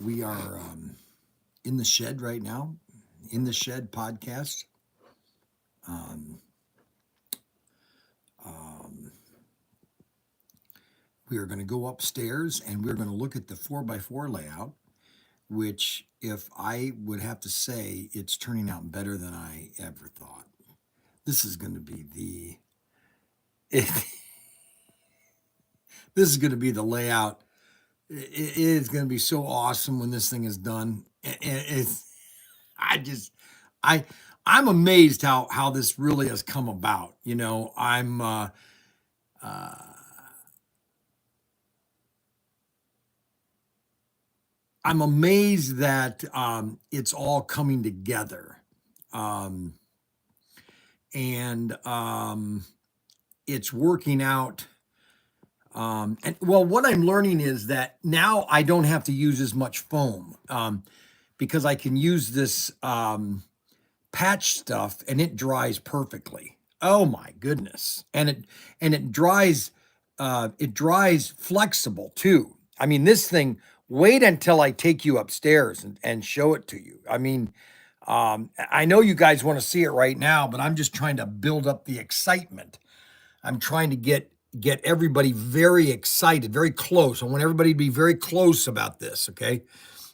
We are in the shed right now, in the shed podcast. Um, um, we are going to go upstairs and we're going to look at the 4x4 layout, which, if I would have to say, it's turning out better than I ever thought. This is going to be this is going to be the layout. It is going to be so awesome when this thing is done. It's I just I I'm amazed how this really has come about. Uh, I'm amazed that it's all coming together, um, and it's working out. And well, what I'm learning is that now I don't have to use as much foam, because I can use this patch stuff and it dries perfectly. Oh my goodness. And it dries flexible too. I mean, this thing, wait until I take you upstairs and show it to you. I mean, I know you guys want to see it right now, but I'm just trying to build up the excitement. I'm trying to get everybody very excited, very close. I want everybody to be very close about this, okay?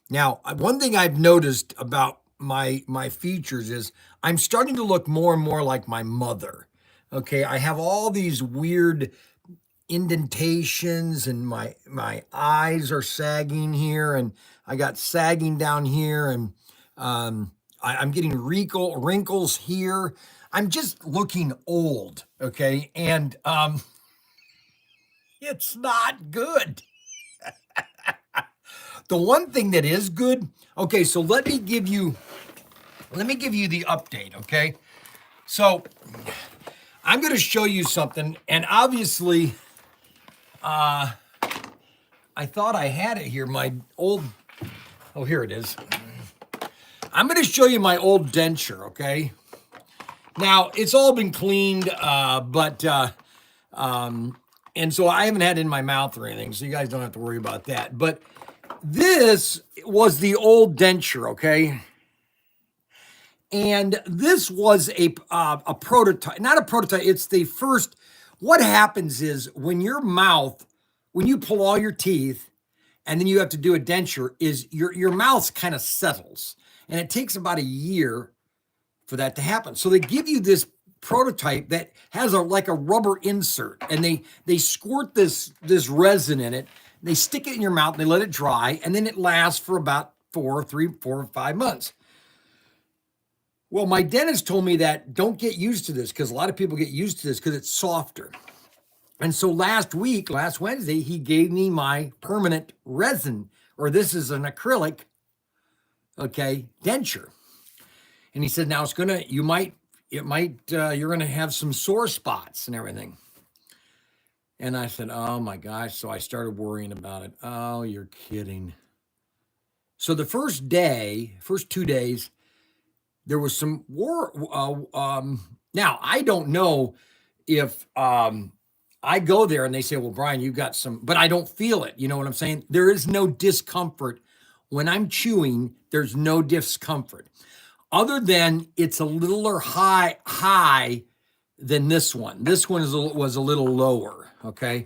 Now, one thing I've noticed about my features is I'm starting to look more and more like my mother. Okay, I have all these weird indentations, and my eyes are sagging here, and I got sagging down here, and I'm getting wrinkles here. I'm just looking old. Okay, and it's not good. The one thing that is good, okay, so let me give you the update, okay? So I'm going to show you something, and obviously, I thought I had it here. Oh, here it is. I'm going to show you my old denture, okay? Now, it's all been cleaned, and so I haven't had it in my mouth or anything, so you guys don't have to worry about that. But this was the old denture, okay? And this was a prototype, not a prototype. It's the first. What happens is when you pull all your teeth, and then you have to do a denture, is your mouth kind of settles, and it takes about a year for that to happen. So they give you this prototype that has like a rubber insert, and they squirt this resin in it. They stick it in your mouth, and they let it dry, and then it lasts for about 4 or 5 months. Well, my dentist told me that don't get used to this, because a lot of people get used to this because it's softer. And so last Wednesday, he gave me my permanent resin, or this is an acrylic, okay, denture. And he said, now you're gonna have some sore spots and everything. And I said, oh my gosh. So I started worrying about it. Oh, you're kidding. So the first 2 days, there was some war. Now, I don't know if I go there and they say, well, Bryan, you got some, but I don't feel it. You know what I'm saying? There is no discomfort. When I'm chewing, there's no discomfort. Other than it's a little high than this one. This one was a little lower, okay?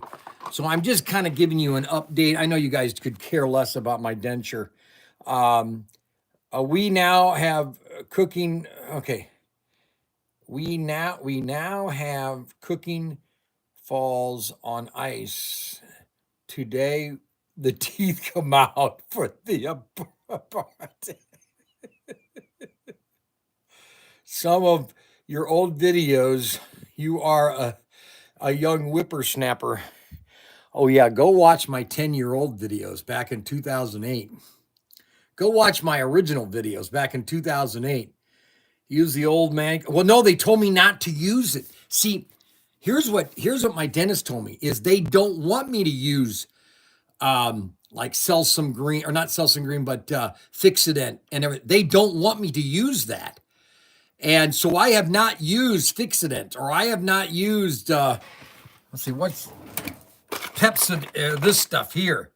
So I'm just kind of giving you an update. I know you guys could care less about my denture. We now have cooking. Okay. We now have cooking falls on ice. Today, the teeth come out for the apartment. Some of your old videos, you are a young whippersnapper. Oh yeah, go watch my 10-year-old videos back in 2008. Go watch my original videos back in 2008. Use the old man. Well, no, they told me not to use it. See, here's what my dentist told me is they don't want me to use like Celsum Green, or not Celsum Green, but Fixodent and everything. They don't want me to use that. And so I have not used Fixodent, or I have not used, let's see, what's Pepsod, this stuff here.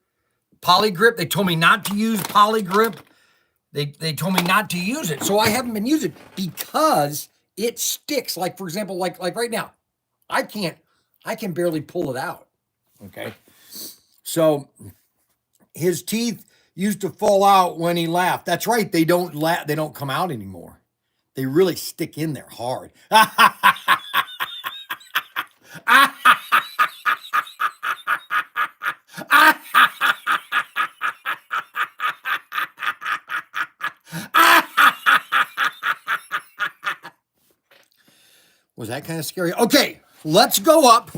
Poly grip. They told me not to use poly grip. They told me not to use it. So I haven't been using it because it sticks. Like, for example, like right now, I can barely pull it out. Okay. So his teeth used to fall out when he laughed. That's right. They don't laugh. They don't come out anymore. They really stick in there hard. Was that kind of scary? Okay, let's go up.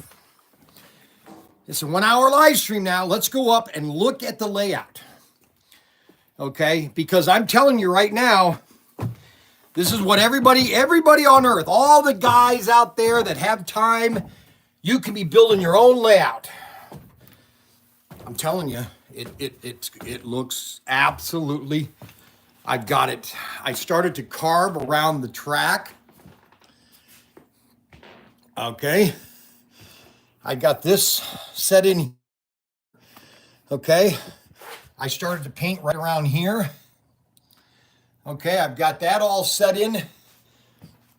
It's a 1 hour live stream now. Let's go up and look at the layout. Okay, because I'm telling you right now, this is what everybody on earth, all the guys out there that have time, you can be building your own layout. I'm telling you, it looks absolutely. I've got it. I started to carve around the track. Okay. I got this set in. Okay. I started to paint right around here. Okay, I've got that all set in.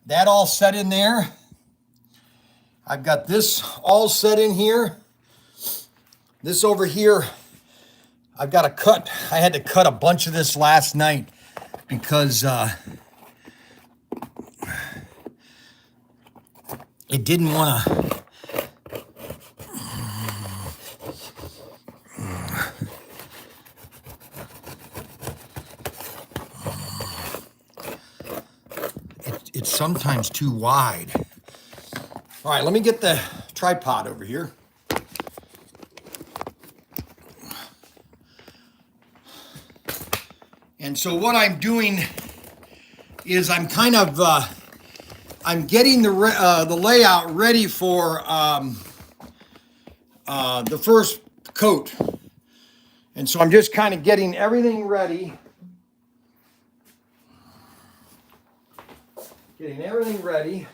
That all set in there. I've got this all set in here. This over here, I've got to cut. I had to cut a bunch of this last night because it didn't want to. It's sometimes too wide. All right, let me get the tripod over here. And so what I'm doing is I'm kind of I'm getting the layout ready for the first coat. And so I'm just kind of getting everything ready. Getting everything ready.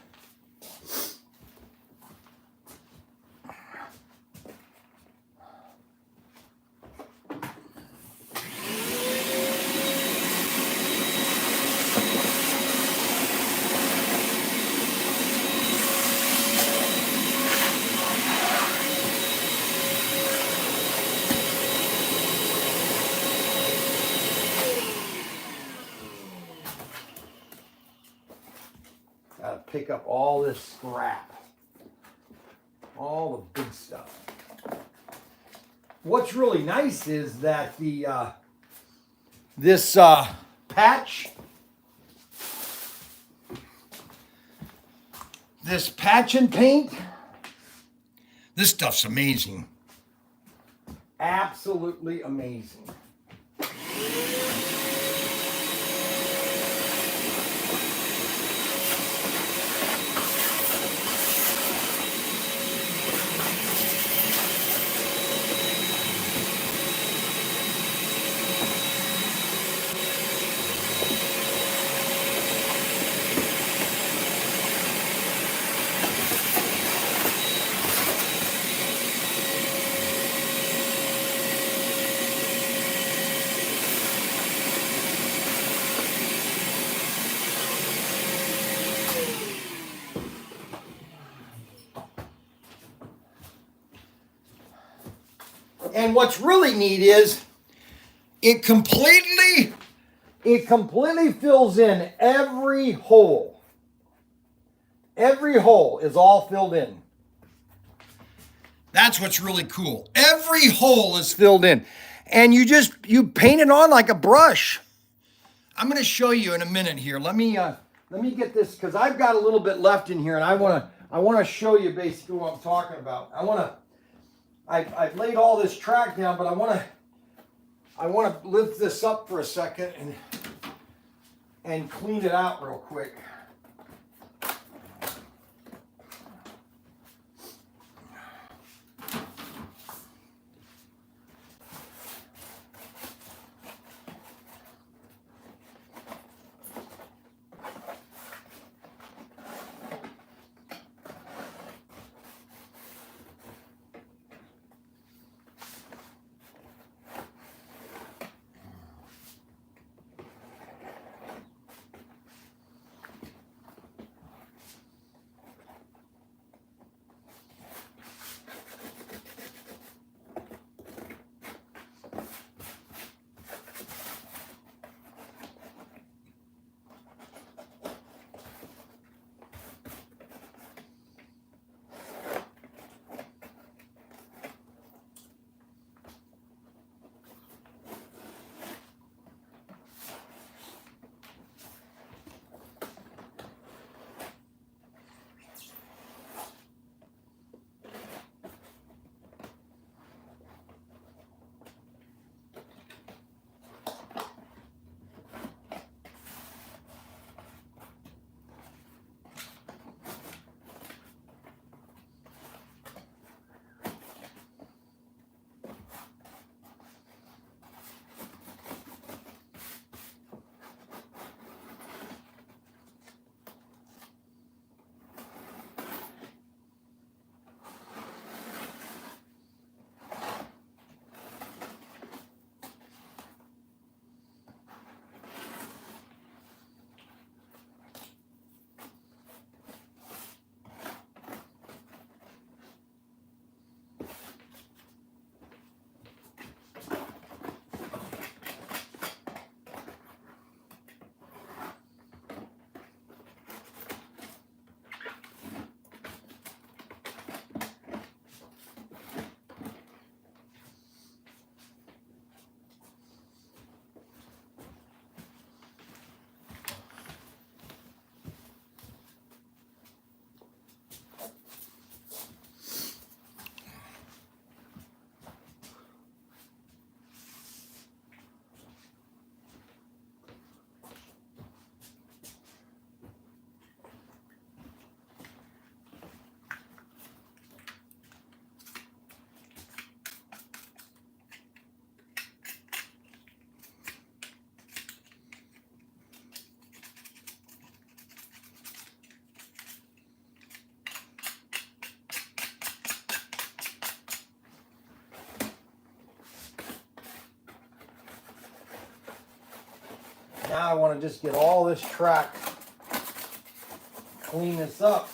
Gotta pick up all this scrap. All the big stuff. What's really nice is that the this patch, this patch and paint, this stuff's amazing. Absolutely amazing. And what's really neat is it completely fills in every hole. Every hole is all filled in. That's what's really cool. Every hole is filled in. And you paint it on like a brush. I'm going to show you in a minute here. Let me get this, because I've got a little bit left in here, and I want to show you basically what I'm talking about. I've laid all this track down, but I want to lift this up for a second and clean it out real quick. Now I want to just get all this track, clean this up,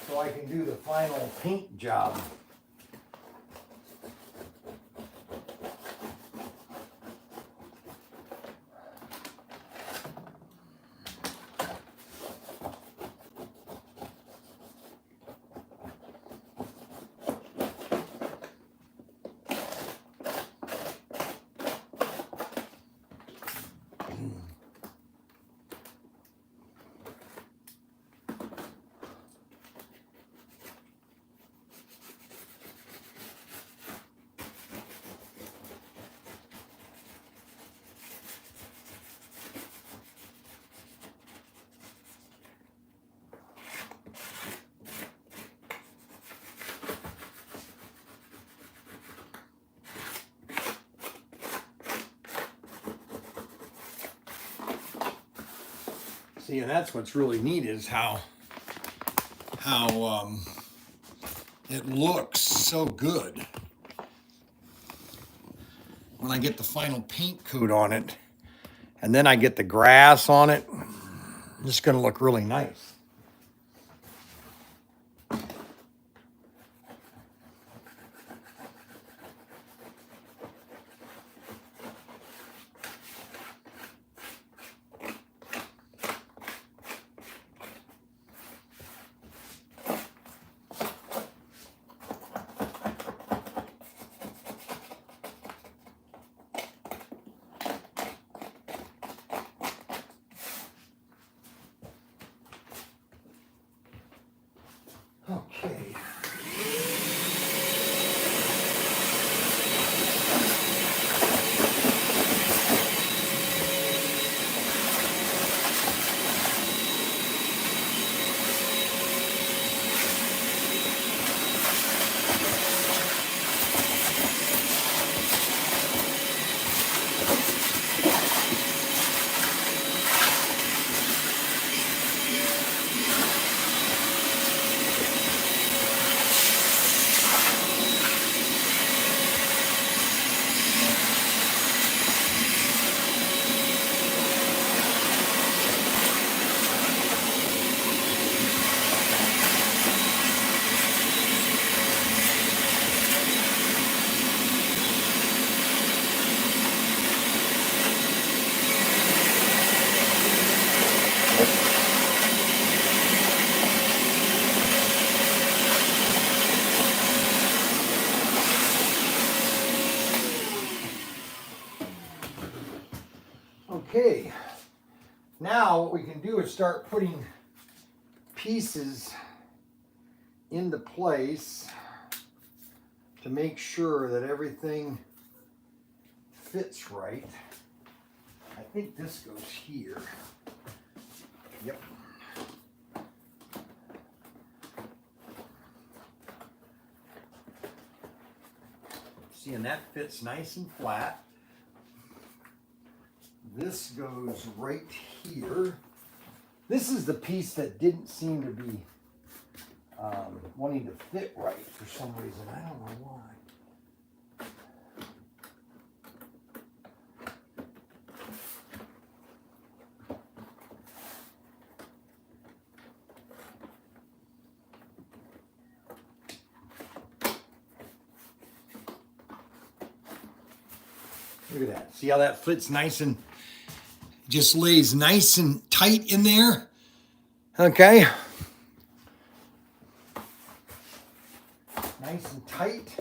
so I can do the final paint job. See, and that's what's really neat is how it looks so good when I get the final paint coat on it, and then I get the grass on it. It's going to look really nice. Okay. Okay, now what we can do is start putting pieces into place to make sure that everything fits right. I think this goes here. Yep. See, and that fits nice and flat. This goes right here. This is the piece that didn't seem to be wanting to fit right for some reason. I don't know why. Look at that. See how that fits nice and just lays nice and tight in there? Okay. Nice and tight.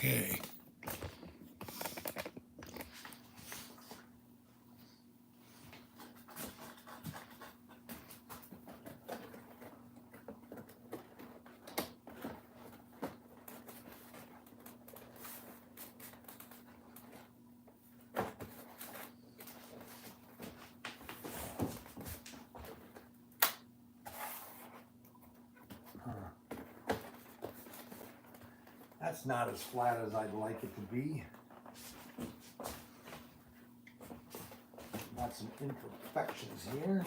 Okay. That's not as flat as I'd like it to be. Got some imperfections here.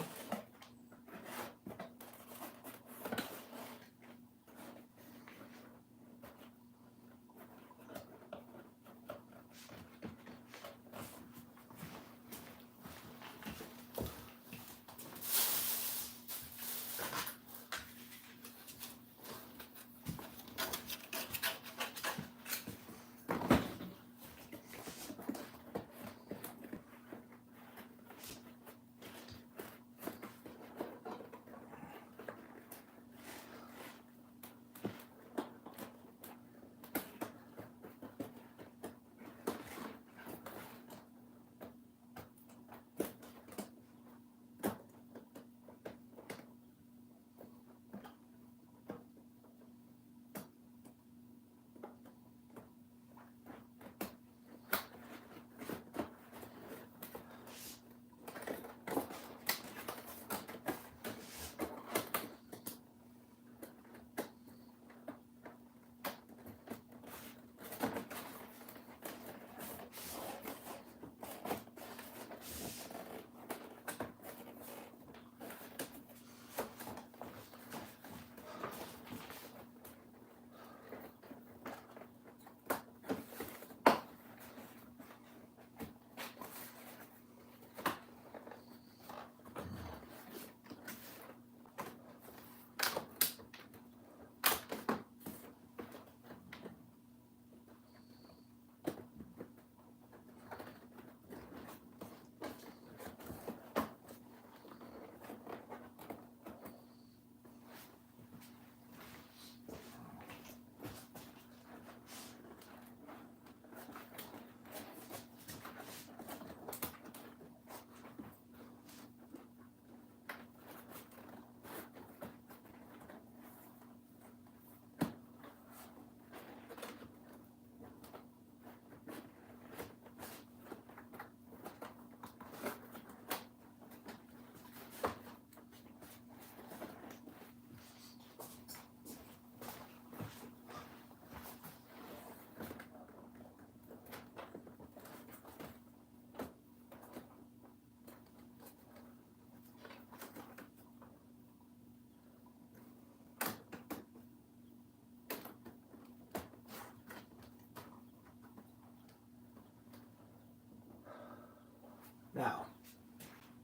Now,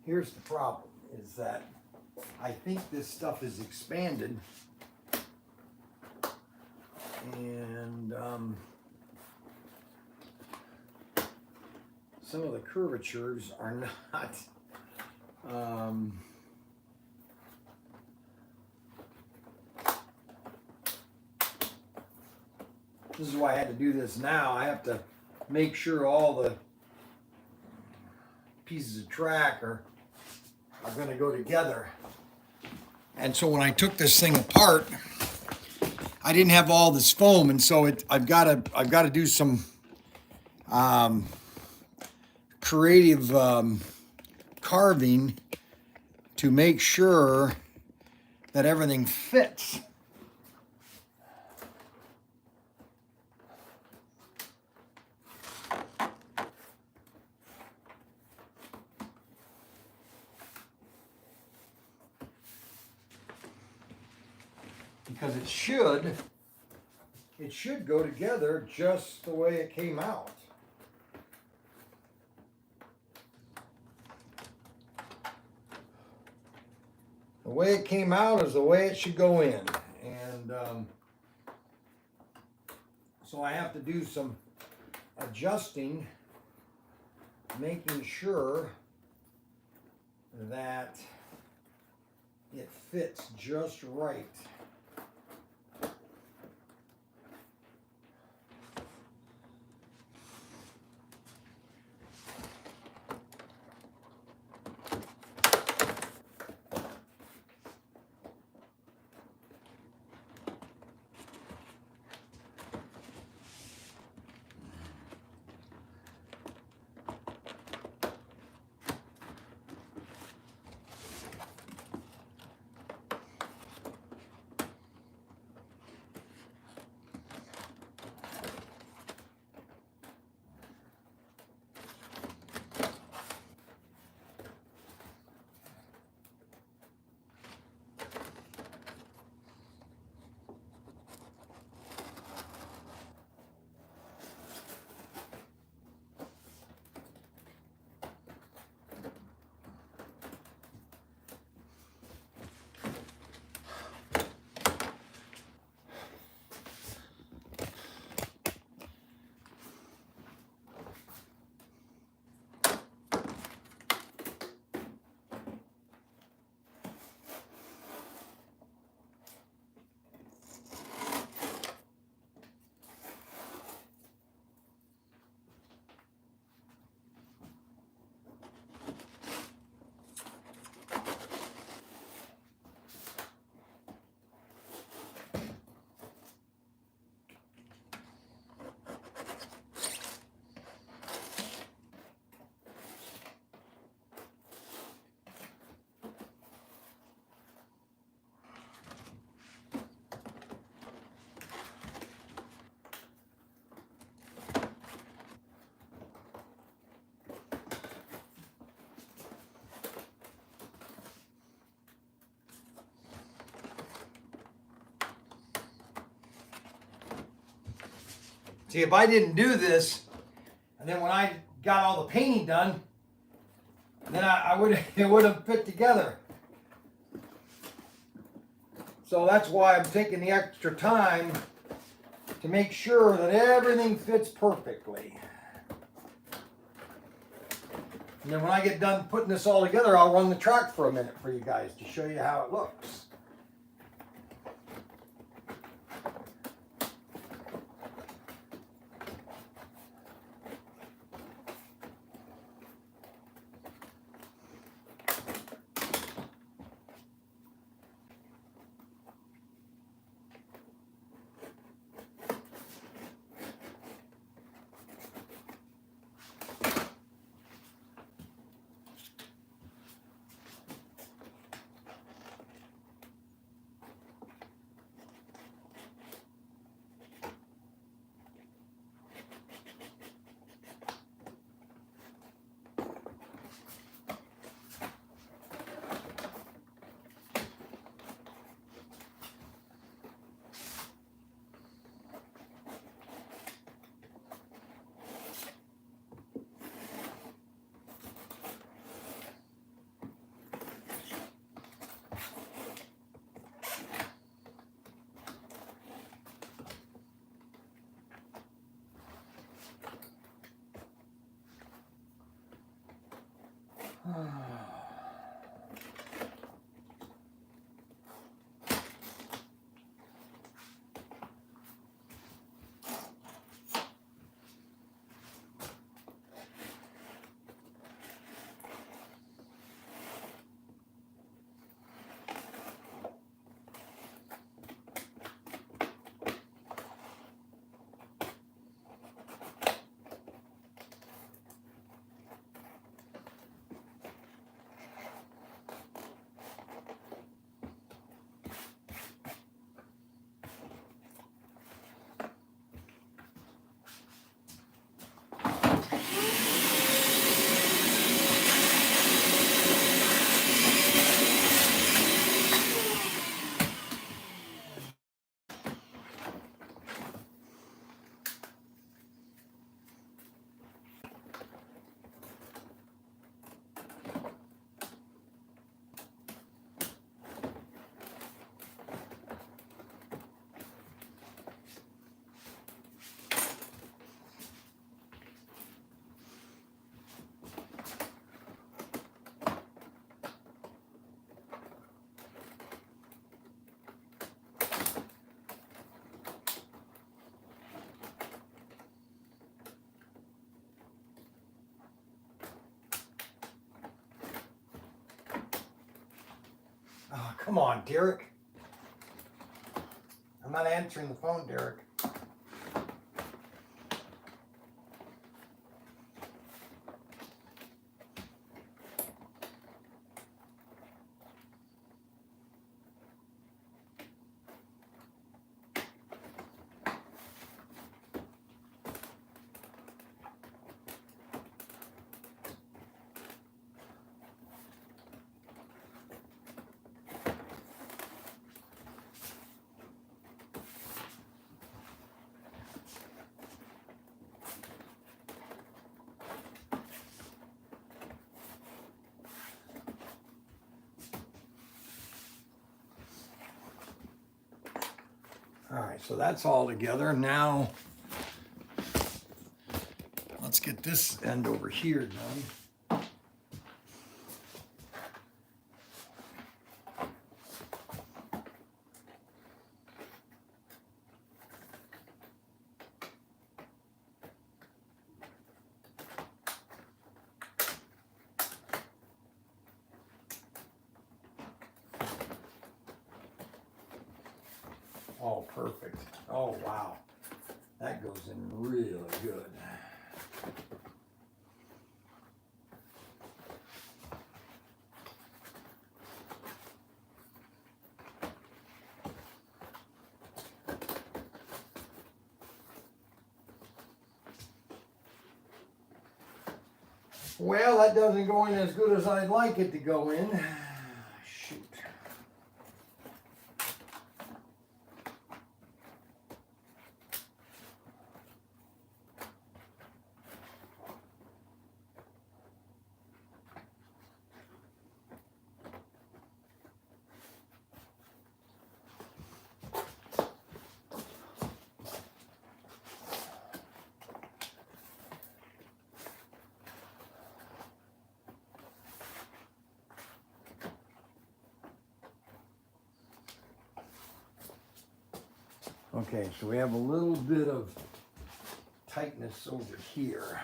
here's the problem, is that I think this stuff is expanded, and some of the curvatures are not this is why I had to do this now. I have to make sure all the pieces of track are going to go together. And so when I took this thing apart, I didn't have all this foam, and so I've got to do some creative carving to make sure that everything fits. Because it should go together just the way it came out. The way it came out is the way it should go in. And so I have to do some adjusting, making sure that it fits just right. See, if I didn't do this, and then when I got all the painting done, then it would have fit together. So that's why I'm taking the extra time to make sure that everything fits perfectly. And then when I get done putting this all together, I'll run the track for a minute for you guys to show you how it looks. Oh, come on, Derek. I'm not answering the phone, Derek. All right, so that's all together. Now, let's get this end over here done. Oh, perfect. Oh, wow. That goes in really good. Well, that doesn't go in as good as I'd like it to go in. Shoot. Okay, so we have a little bit of tightness over here.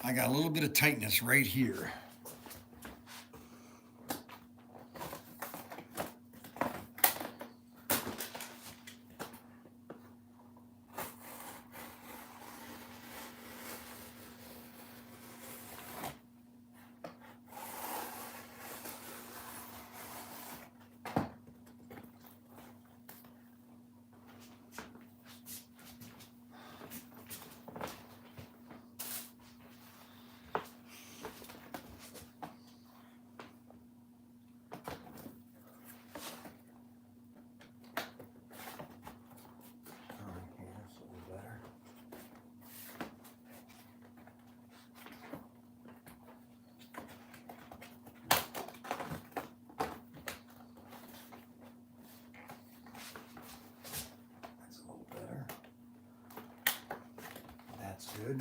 I got a little bit of tightness right here. Good.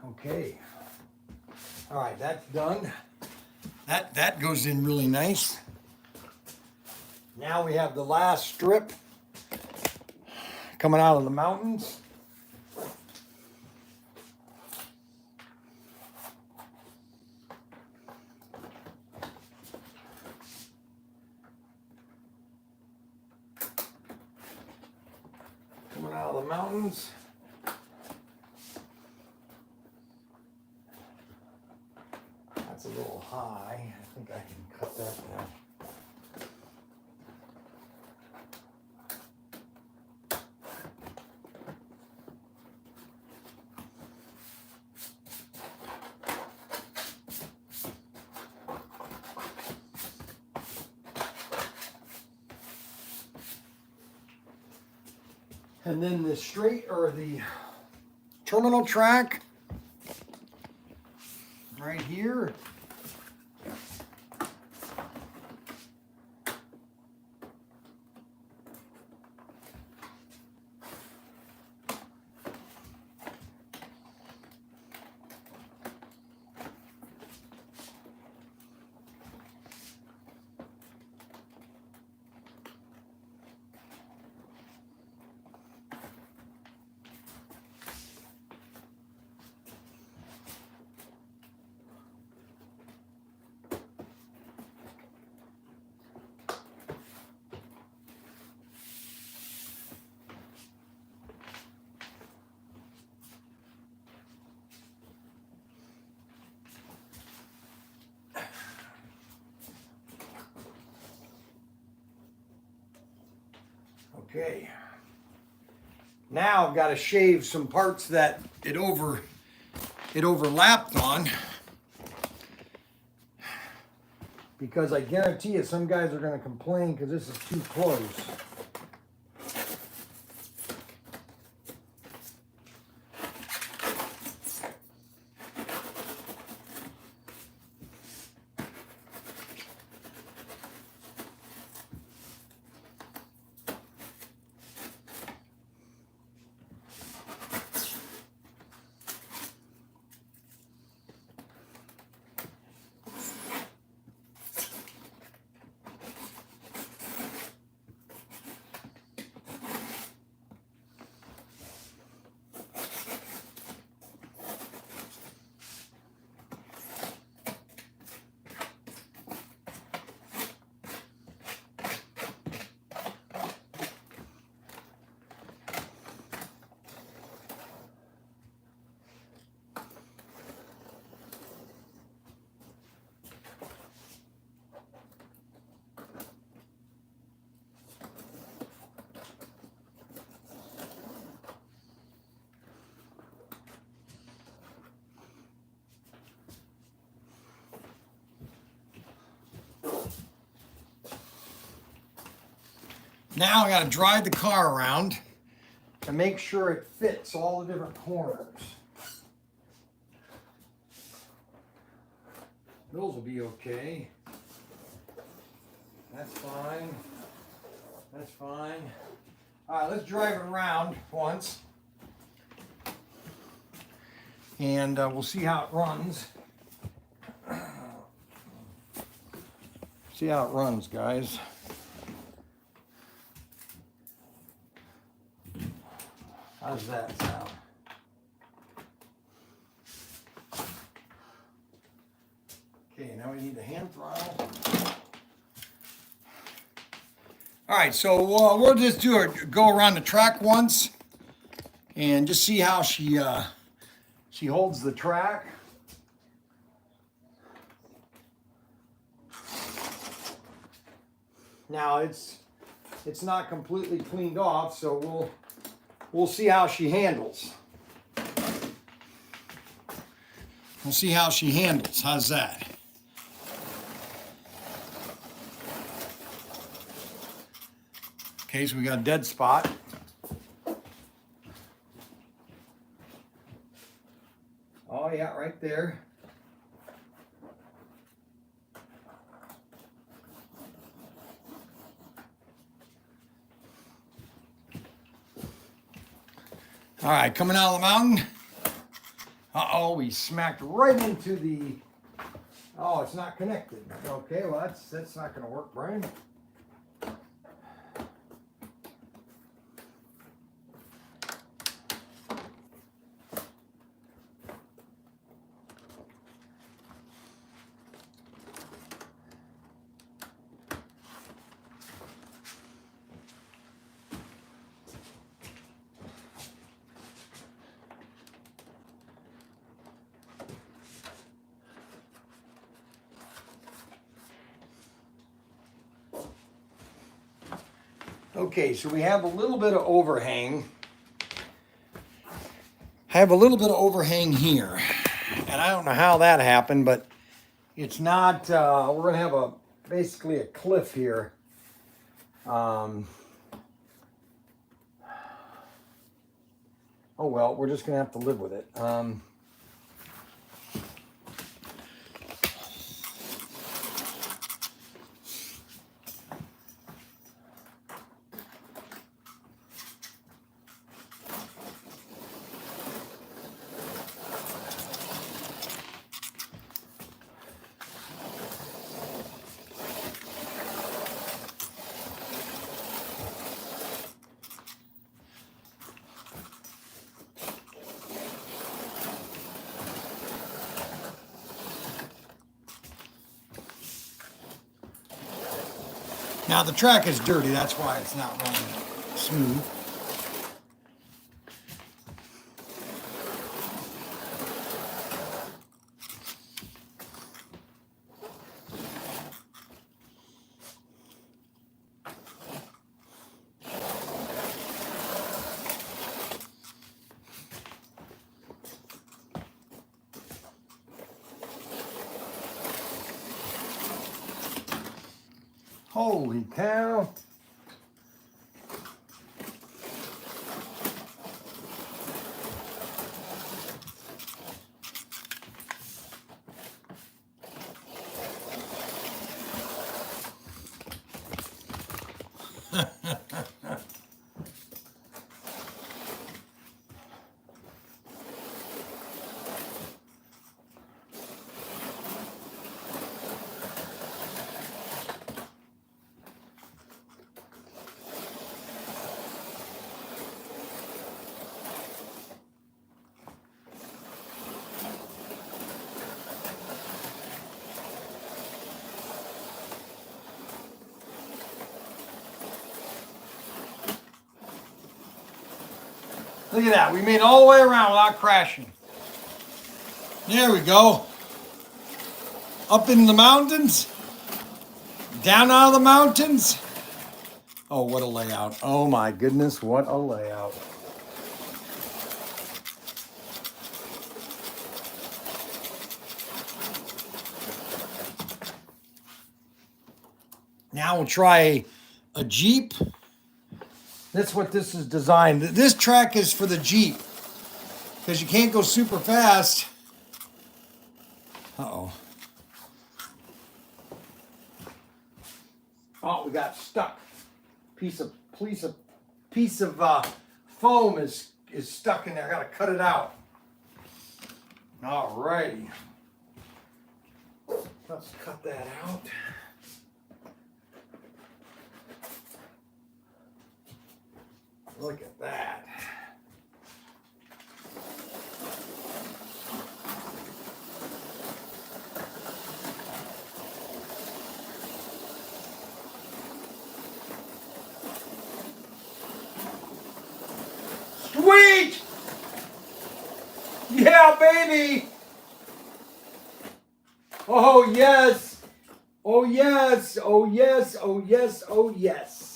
Okay. All right, that's done. That goes in really nice. Now we have the last strip coming out of the mountains. Coming out of the mountains. That's a little high. I think I can cut that down. And then the straight or the terminal track right here. Okay. Now I've got to shave some parts that it overlapped on, because I guarantee you some guys are going to complain because this is too close. Now I got to drive the car around to make sure it fits all the different corners. Those will be okay. That's fine. That's fine. All right, let's drive it around once. And we'll see how it runs. See how it runs, guys. How's that sound? Okay, now we need the hand throttle. All right, so we'll just go around the track once and just see how she holds the track. Now it's not completely cleaned off, so we'll see how she handles. We'll see how she handles. How's that? Okay, so we got a dead spot. Oh yeah, right there. All right, coming out of the mountain. Uh-oh, we smacked right into the... Oh, it's not connected. Okay, well, that's not going to work, Brian. Okay, so we have a little bit of overhang. I have a little bit of overhang here. And I don't know how that happened, but it's not, we're going to have basically a cliff here. Oh well, we're just going to have to live with it. Now the track is dirty, that's why it's not running smooth. Holy cow. Look at that. We made it all the way around without crashing. There we go. Up in the mountains. Down out of the mountains. Oh, what a layout. Oh my goodness, what a layout. Now we'll try a Jeep. That's what this is designed. This track is for the Jeep because you can't go super fast. Uh-oh. Oh, we got stuck. Piece of foam is stuck in there. I gotta cut it out. All righty. Let's cut that out. Look at that. Sweet! Yeah, baby! Oh, yes! Oh, yes! Oh, yes! Oh, yes! Oh, yes!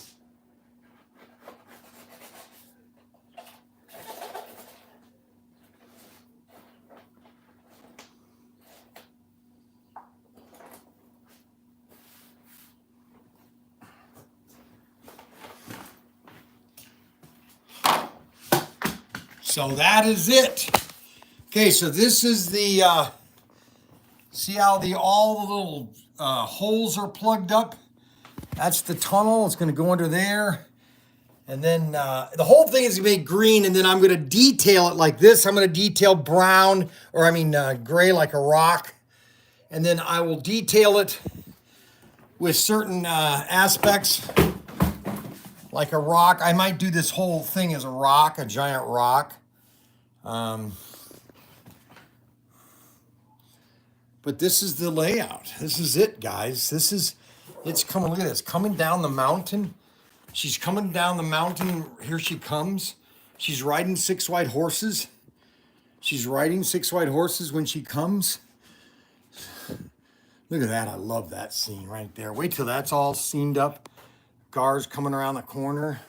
So that is it. Okay, so this is the, see how all the little holes are plugged up? That's the tunnel. It's going to go under there. And then the whole thing is going to be green, and then I'm going to detail it like this. I'm going to detail brown, or I mean gray like a rock. And then I will detail it with certain aspects like a rock. I might do this whole thing as a rock, a giant rock. But this is the layout. This is it, guys. It's coming, look at this, coming down the mountain. She's coming down the mountain. Here she comes. She's riding 6 white horses. She's riding 6 white horses when she comes. Look at that. I love that scene right there. Wait till that's all scened up. Cars coming around the corner.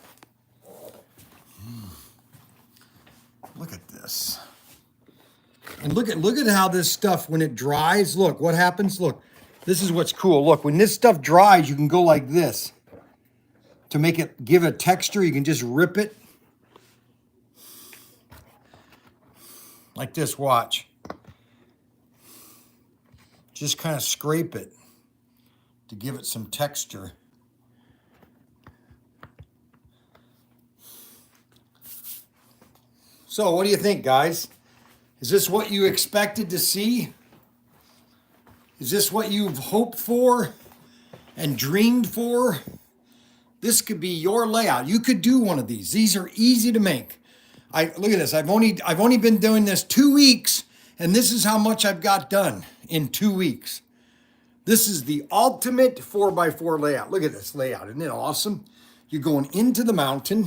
Look at this. And look at how this stuff, when it dries, look, what happens? Look, this is what's cool. Look, when this stuff dries, you can go like this. To make it, give a texture, you can just rip it. Like this, watch. Just kind of scrape it to give it some texture. So what do you think, guys? Is this what you expected to see? Is this what you've hoped for and dreamed for? This could be your layout. You could do one of these. These are easy to make. Look at this. I've only been doing this 2 weeks, and this is how much I've got done in 2 weeks. This is the ultimate 4x4 layout. Look at this layout. Isn't it awesome? You're going into the mountain.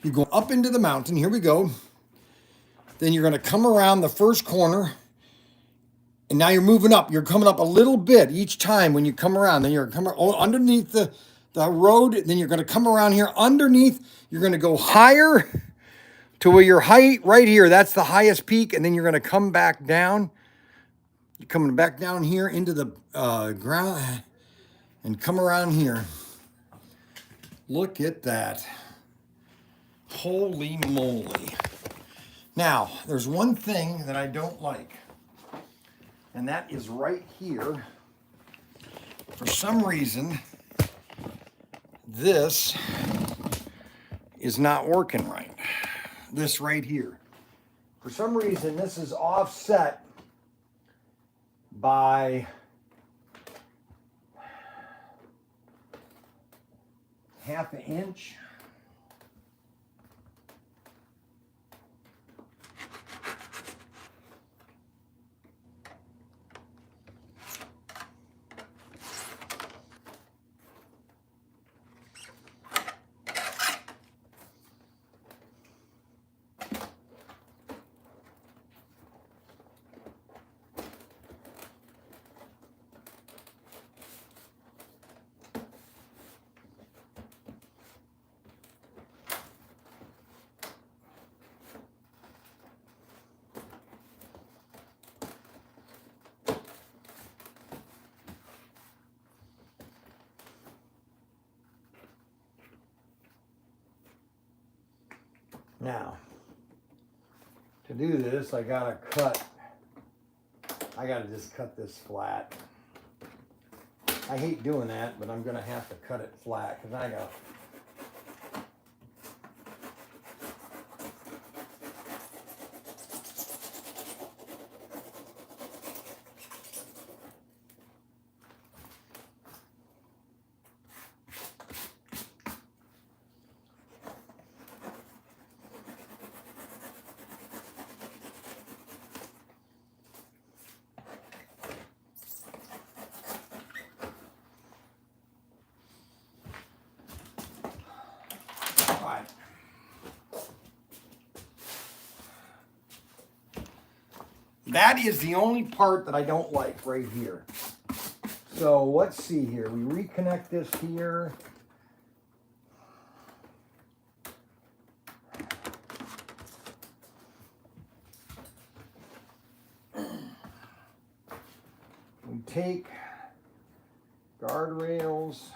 You're going up into the mountain. Here we go. Then you're going to come around the first corner. And now you're moving up. You're coming up a little bit each time when you come around. Then you're coming underneath the road. Then you're going to come around here underneath. You're going to go higher to where your height right here. That's the highest peak. And then you're going to come back down. You're coming back down here into the ground and come around here. Look at that. Holy moly. Now, there's one thing that I don't like, and that is right here. For some reason, this is not working right. This right here. For some reason, this is offset by ½ inch. Now, to do this, I gotta just cut this flat. I hate doing that, but I'm gonna have to cut it flat because I got. That is the only part that I don't like right here. So let's see here. We reconnect this here. We take guardrails.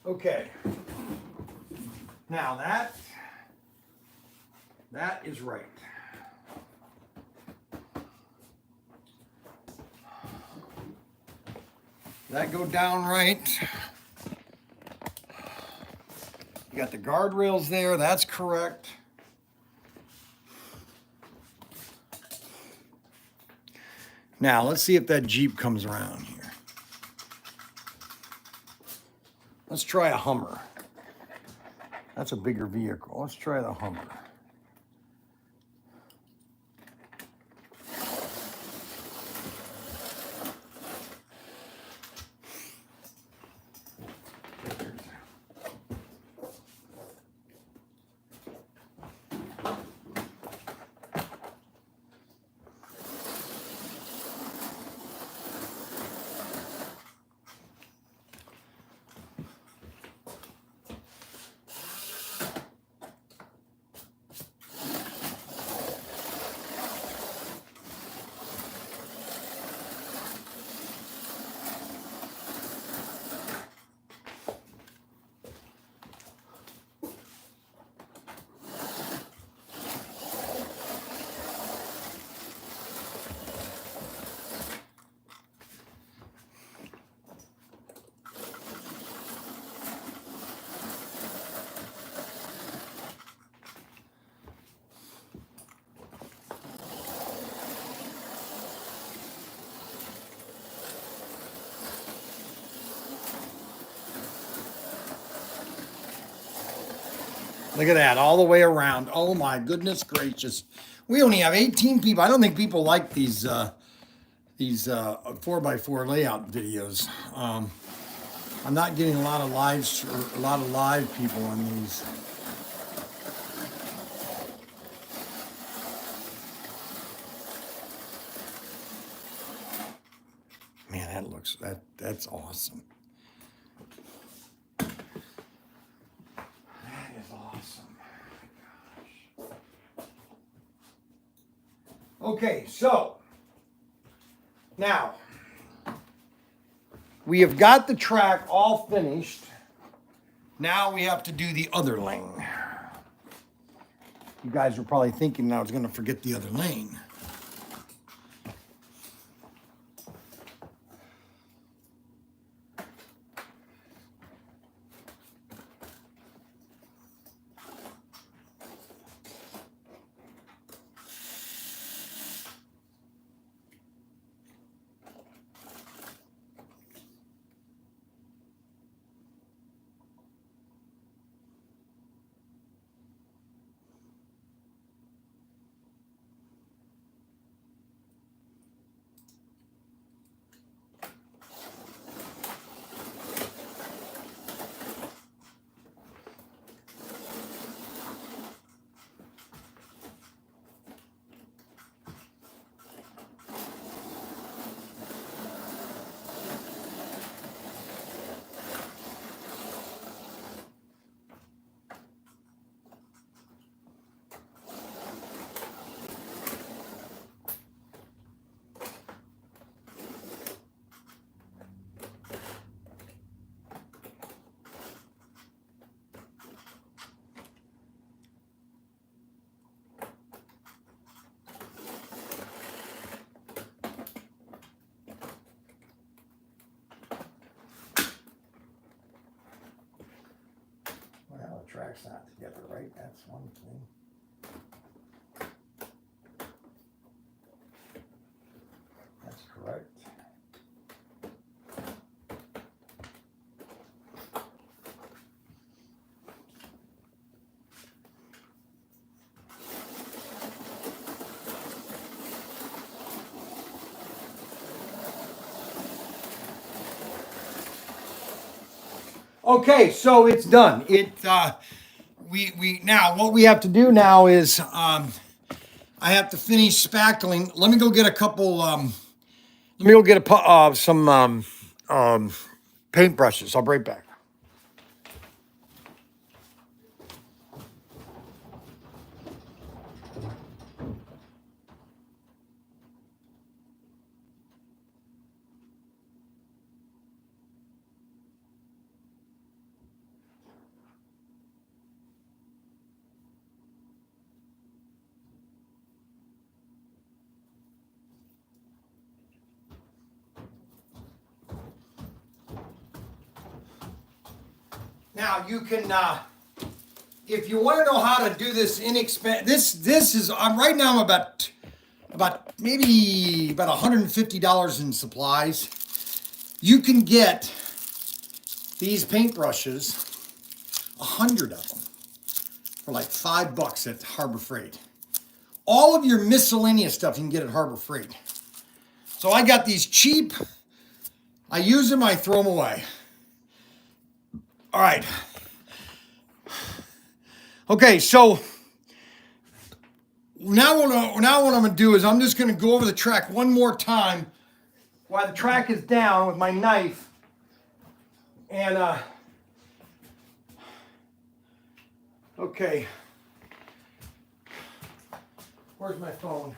Okay, now that is right. That go down right. You got the guardrails there, that's correct. Now let's see if that Jeep comes around here. Let's try a Hummer. That's a bigger vehicle. Let's try the Hummer. Look at that, all the way around. Oh my goodness gracious. We only have 18 people. I don't think people like these 4x4 layout videos. I'm not getting a lot of live people on these. Man, that's awesome. Okay, so now we have got the track all finished. Now we have to do the other lane. You guys are probably thinking I was going to forget the other lane. track's not together, right? That's one thing. That's correct. Okay, so it's done. We now what we have to do now is I have to finish spackling. Let me go get a couple. Let me go get some paintbrushes. I'll be right back. Now you can, if you want to know how to do this this is, right now I'm about maybe about $150 in supplies. You can get these paintbrushes, 100 of them, for like $5 at Harbor Freight. All of your miscellaneous stuff you can get at Harbor Freight. So I got these cheap, I use them, I throw them away. All right. Okay, so now what I'm going to do is I'm just going to go over the track one more time while the track is down with my knife. And, okay. Where's my phone?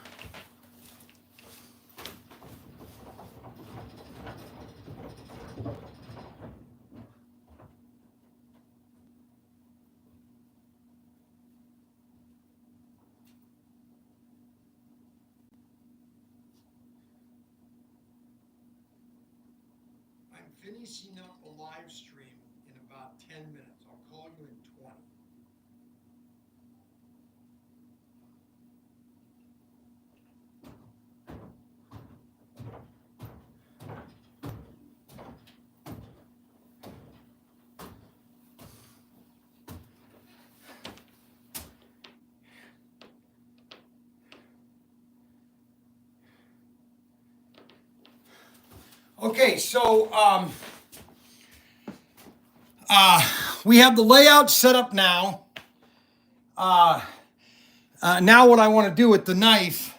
Finishing up a live stream in about 10 minutes. I'll call you in 20. Okay, so we have the layout set up now. Now what I want to do with the knife,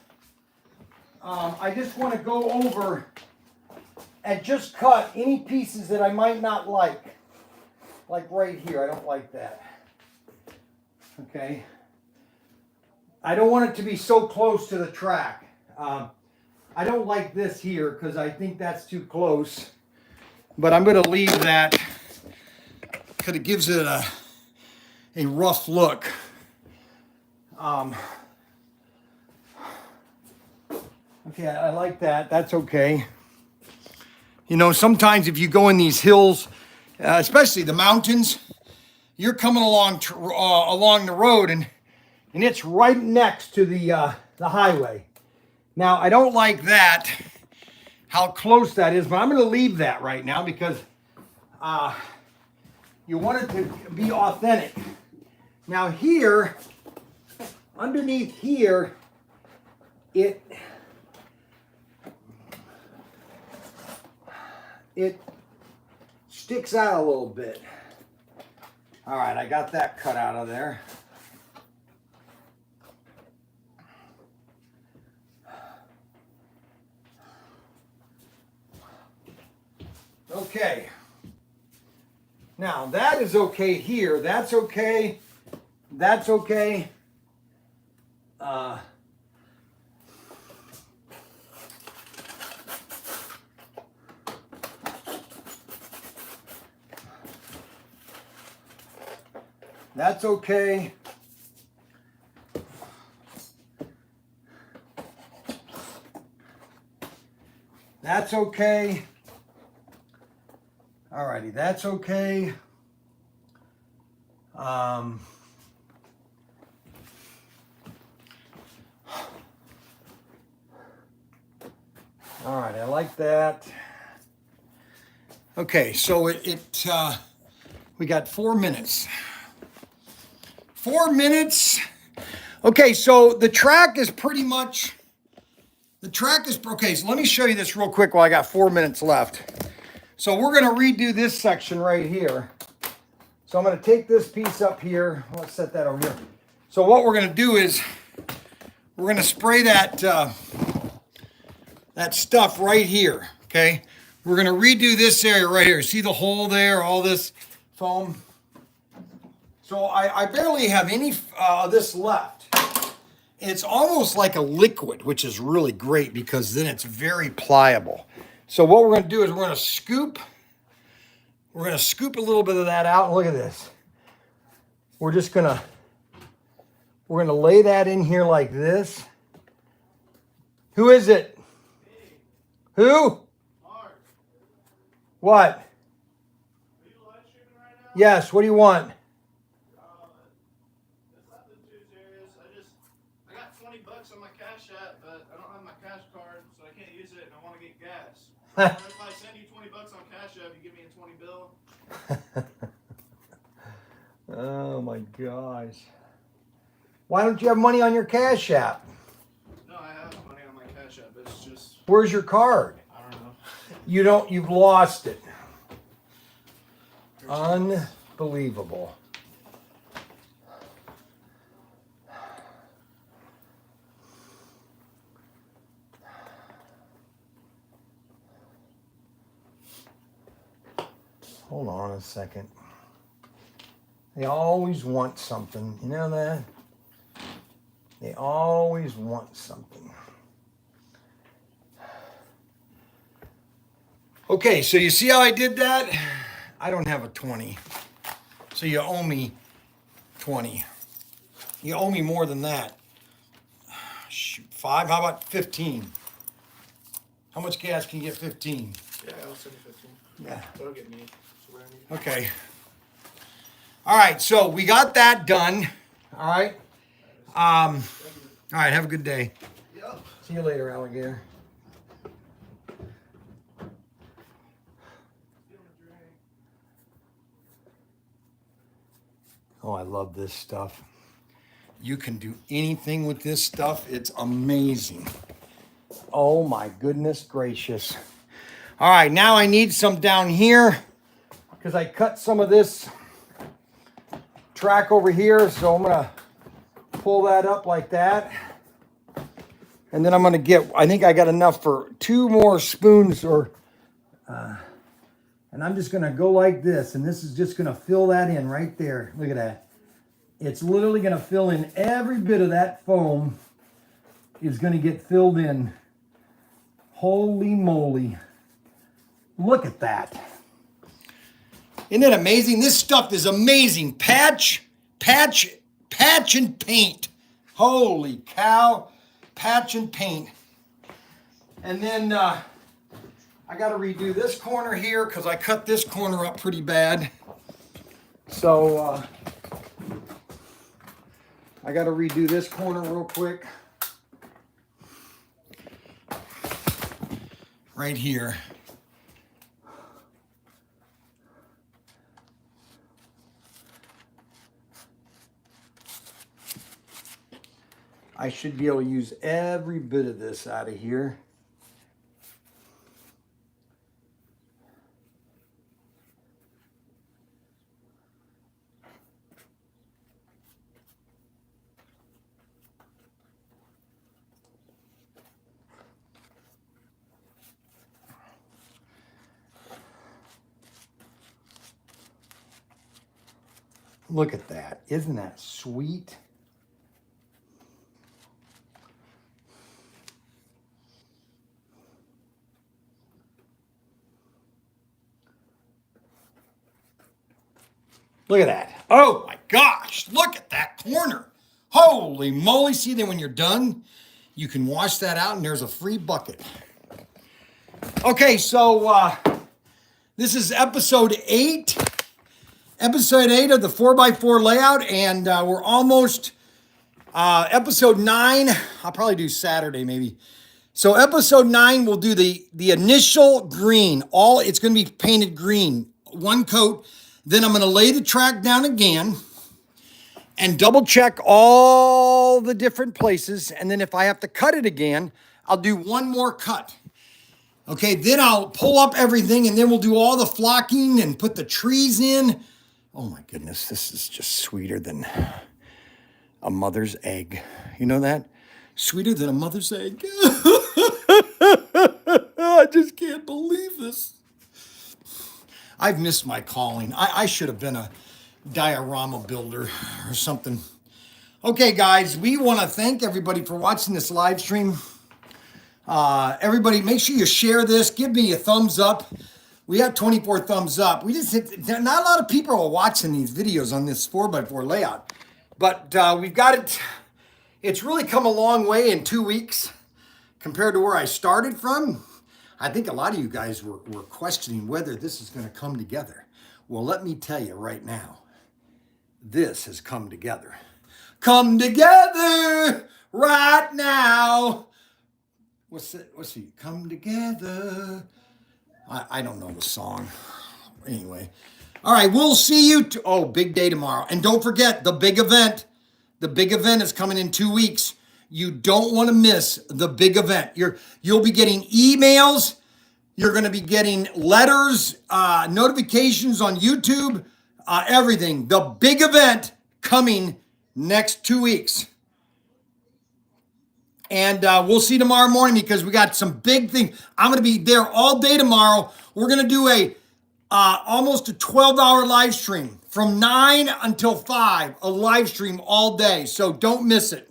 I just want to go over and just cut any pieces that I might not like right here. I don't like that. Okay. I don't want it to be so close to the track. I don't like this here because I think that's too close. But I'm going to leave that because it gives it a rough look. Okay, I like that. That's okay. You know, sometimes if you go in these hills, especially the mountains, you're coming along the road and it's right next to the highway. Now, I don't like that, how close that is, but I'm going to leave that right now because you want it to be authentic. Now here, underneath here, it sticks out a little bit. All right, I got that cut out of there. Okay. Now that is okay here. That's okay. That's okay. That's okay. That's okay. Alrighty, that's okay. All right, I like that. Okay, so we got 4 minutes. 4 minutes. Okay, so the track is pretty much, okay, so let me show you this real quick while I got 4 minutes left. So we're gonna redo this section right here. So I'm gonna take this piece up here. Let's set that over here. So what we're gonna do is, we're gonna spray that, that stuff right here, okay? We're gonna redo this area right here. See the hole there, all this foam? So I barely have any this left. It's almost like a liquid, which is really great because then it's very pliable. So what we're gonna do is we're gonna scoop a little bit of that out. And look at this. We're gonna lay that in here like this. Who is it? Me. Who? Mark. What? Are you live streaming right now? Yes, what do you want? It's nothing too serious. I got $20 on my Cash App, but I don't have my cash card, so I can't use it, and I want to get gas. If I send you $20 on Cash App, you give me a 20 bill. Oh my gosh. Why don't you have money on your Cash App? No, I have money on my Cash App. It's just, Where's your card? I don't know. You've lost it. Unbelievable. Hold on a second. They always want something. You know that? They always want something. Okay, so you see how I did that? I don't have a 20. So you owe me 20. You owe me more than that. Shoot, 5? How about 15? How much gas can you get 15? Yeah, I'll send you 15. Yeah. That'll get me. Okay. All right, so we got that done. All right. All right, have a good day. Yep. See you later, alligator. Oh, I love this stuff. You can do anything with this stuff. It's amazing. Oh my goodness gracious. All right, now I need some down here because I cut some of this track over here. So I'm gonna pull that up like that. And then I'm gonna I think I got enough for 2 more spoons and I'm just gonna go like this. And this is just gonna fill that in right there. Look at that. It's literally gonna fill in every bit of that foam is gonna get filled in. Holy moly. Look at that. Isn't it amazing? This stuff is amazing. Patch and paint. Holy cow. Patch and paint. And then I got to redo this corner here because I cut this corner up pretty bad. So I got to redo this corner real quick. Right here. I should be able to use every bit of this out of here. Look at that. Isn't that sweet? Look at that. Oh my gosh, look at that corner. Holy moly. See, then when you're done, you can wash that out and there's a free bucket. Okay, so this is episode 8 episode 8 of the 4x4 layout, and we're almost episode 9. I'll probably do Saturday maybe. So episode 9, we'll do the initial green. It's going to be painted green, one coat. Then I'm going to lay the track down again and double check all the different places. And then if I have to cut it again, I'll do one more cut. Okay, then I'll pull up everything, and then we'll do all the flocking and put the trees in. Oh my goodness, this is just sweeter than a mother's egg. You know that? Sweeter than a mother's egg. I just can't believe this. I've missed my calling. I should have been a diorama builder or something. Okay, guys, we want to thank everybody for watching this live stream. Everybody, make sure you share this. Give me a thumbs up. We have 24 thumbs up. Not a lot of people are watching these videos on this 4x4 layout, but we've got it. It's really come a long way in 2 weeks compared to where I started from. I think a lot of you guys were questioning whether this is going to come together. Well, let me tell you right now, this has come together. Come together right now. What's the come together? I don't know the song. Anyway. All right, we'll see you. Big day tomorrow. And don't forget the big event. The big event is coming in 2 weeks. You don't want to miss the big event. You'll be getting emails. You're going to be getting letters, notifications on YouTube, everything. The big event coming next 2 weeks. And we'll see tomorrow morning because we got some big things. I'm going to be there all day tomorrow. We're going to do almost a 12-hour live stream from 9 until 5, a live stream all day. So don't miss it.